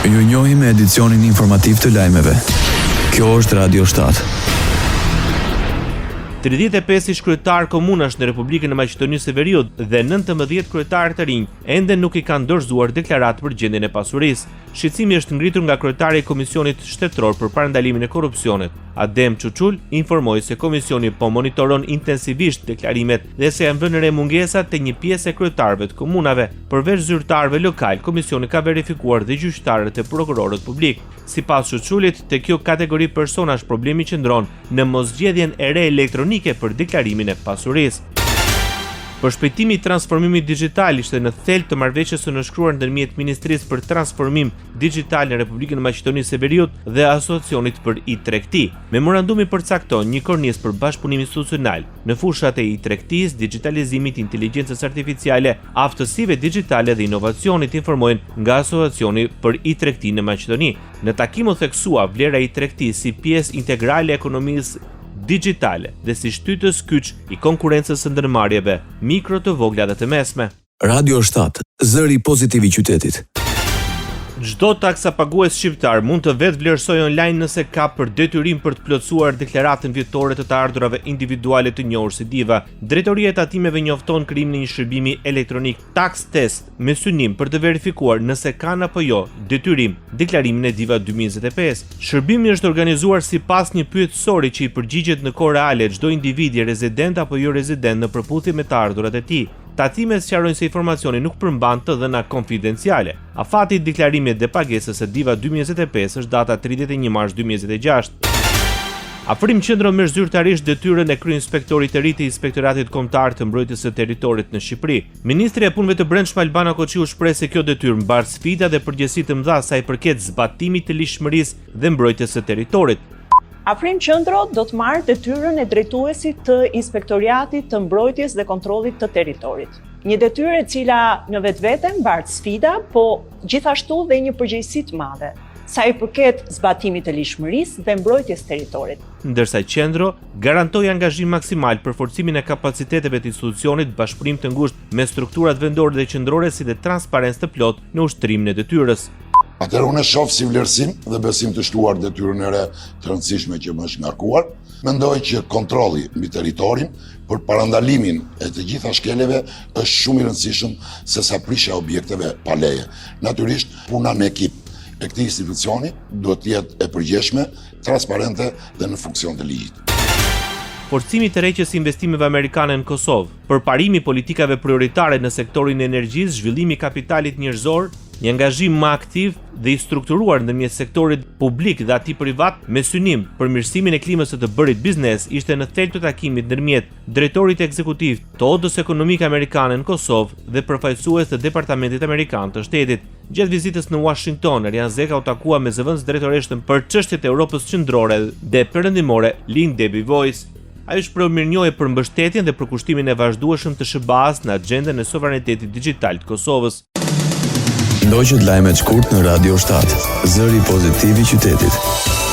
Ju njohim me edicionin informativ të lajmeve. Kjo është Radio 7. 35 ish kryetar komunash në Republikën e Maqedonisë së Veriut dhe 19 kryetarë të rinj ende nuk i kanë dorëzuar deklaratë për gjendjen e pasurisë. Shqetësimi është ngritur nga kryetari i Komisionit Shtetëror për Parandalimin e Korrupsionit. Adem Çuçul informoi se komisioni po monitoron intensivisht deklarimet dhe se janë vënë re mungesat te një pjesë e kryetarëve të komunave. Përveç zyrtarëve lokal, komisioni ka verifikuar dhe gjyqtarët e prokurorët publik. Sipas Çuçulit, te kjo kategori personash problemi qëndron në mosgjedhjen e re elektronike për deklarimin e pasurisë. Përshpejtimi i transformimit digjital ishte në thelb të marrëveshjes së nënshkruar ndërmjet Ministrisë për Transformim Digjital në Republikën e Maqedonisë së Veriut dhe Asociacionit për e-Tregti. Memorandumi përcakton një kornizë për bashkëpunim institucional në fushat e e-Tregtisë, digitalizimit, inteligjencës artificiale, aftësive digjitale dhe inovacionit, informojnë nga Asociacioni për e-Tregti në Maqedoni. Në takim u theksua vlera e e-Tregtisë si pjesë integrale e ekonomisë digjitale dhe si shtytës kyç i konkurrencës së ndërmarrjeve mikro, të vogla dhe të mesme. Radio 7, zëri pozitiv i qytetit. Çdo taksapagues shqiptar mund të vetë vlerësojë online nëse ka për detyrim për të plotësuar deklaratën vjetore të ardhurave individuale të njohur si DIVA. Drejtoria e tatimeve njofton krijimin e një shërbimi elektronik Tax Test me synim për të verifikuar nëse kanë apo jo detyrim deklarimin e DIVA 2025. Shërbimi është organizuar sipas një pyetësori që i përgjigjet në kohë reale çdo individi rezident apo jo rezident në përputhje me të ardhurat e tij. Tatimet sqarojnë se informacioni nuk përmban të dhëna konfidenciale. Afati i deklarimit dhe pagesës së DIVA 2025 është data 31 mars 2026. Afrim qëndron me zyrtarisht detyrën e kryeinspektorit të ri të Inspektoratit Kombëtar të Mbrojtjes së Territorit në Shqipëri. Ministri i Punëve të Brendshme Albana Koçiu shpreh se kjo detyrë mbar sfida dhe përgjegjësi të mëdha sa i përket zbatimit të ligjshmërisë dhe mbrojtjes së territorit. Afrim Qendro do të marrë detyrën e drejtuesit të Inspektoriatit të Mbrojtjes dhe Kontrollit të Territorit. Një detyrë e cila në vetvete mbart sfida, po gjithashtu dhe një përgjegjësi të madhe, sa i përket zbatimit të ligjshmërisë dhe mbrojtjes territorit. Ndërsa Qendro garantoi angazhim maksimal për forcimin e kapaciteteve të institucionit, bashkëpunim të ngushtë me strukturat vendore dhe qendrore si dhe transparencë të plotë në ushtrimin e detyrës. Atëherë unë shoh si vlerësim dhe besim të shtuar detyrën e re të rëndësishme që më është ngarkuar. Mendoj që kontrolli mbi territorin për parandalimin e të gjitha shkeleve është shumë i rëndësishëm se sa prishja objekteve pa leje. Natyrisht, puna në ekip e këtij institucioni duhet të jetë e përgjithshme, transparente dhe në funksion të ligjit. Forcimi të rreqës investimeve amerikane në Kosovë, përparimi politikave prioritare në sektorin e energjisë, zhvillimi i kapitalit njerëzor, një angazhim më aktiv dhe i strukturuar ndërmjet sektorit publik dhe atij privat me synim për mirësimin e klimës së të bërit biznes ishte në thelb të takimit ndërmjet drejtorit ekzekutiv të Odës Ekonomike Amerikane në Kosovë dhe përfaqësues të Departamentit Amerikan të Shtetit. Gjatë vizitës në Washington, Erian Zeka u takua me zëvendës drejtoreshëm për çështjet e Europës Qendrore dhe Perëndimore, Lynn Debbie Voice. Ai shpreh mirënjohje për mbështetjen dhe për kushtimin e vazhdueshëm të SBA-s në agjendën e sovranitetit digjital të Kosovës. Ndoqët lajmet shkurt në Radio 7, zëri pozitiv i qytetit.